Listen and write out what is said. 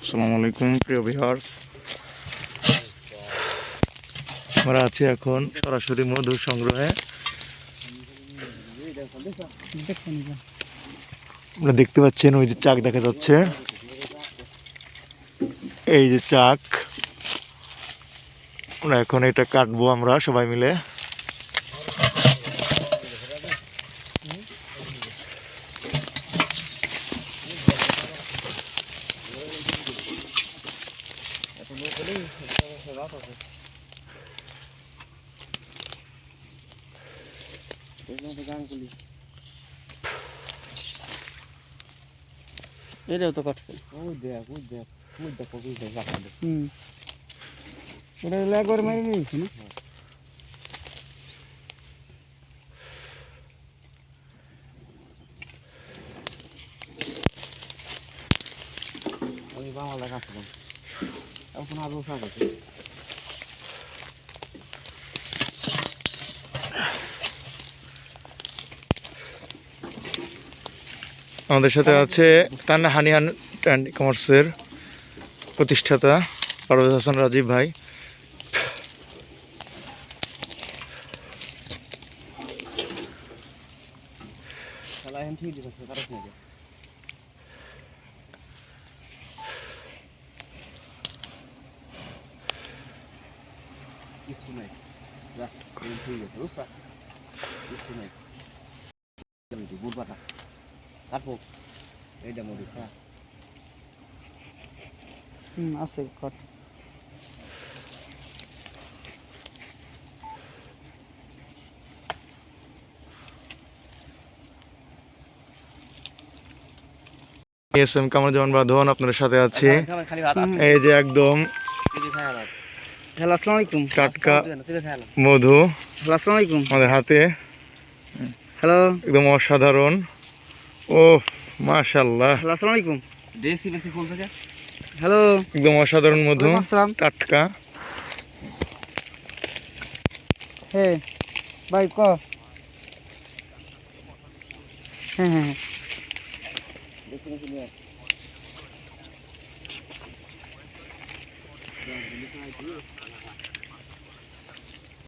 আসসালামু আলাইকুম প্রিয় ভিউয়ার্স, আমরা আছি এখন সরাসরি মধু সংগ্রহে। আমরা দেখতে পাচ্ছেন ওই যে চাক দেখা যাচ্ছে, এই যে চাক, আমরা এখন এটা কাটবো আমরা সবাই মিলে। এটাও তো কাটবে। ওটা একবার মেরে নিয়েছি না। আমি বাংলা কাটবো এখন আরো কাটবে। আমাদের সাথে আছে তান্না হানিয়ান অ্যান্ড কমার্সের প্রতিষ্ঠাতা পারভেজ হাসান রাজীব ভাই। কিছু নাই, ঠিক আছে বুঝছা, কিছু নাই। বুড়বাটা কাটবো এইটা মধ্যে আছে কাট। এসএম কামরুজ্জামান বাঁধন আপনাদের সাথে আছি। এই যে একদম হ্যালো, আসসালামু আলাইকুম। টাটকা মধু হ্যালো, আসসালামু আলাইকুম। আমাদের হাতে, হ্যালো, একদম অসাধারণ। ও মাশাআল্লাহ, হ্যালো, আসসালামু আলাইকুম। দেখছি বেশি ফুল থেকে। হ্যালো, একদম অসাধারণ মধু, টাটকা। হ্যাঁ ভাই ক। হ্যাঁ হ্যাঁ হ্যাঁ।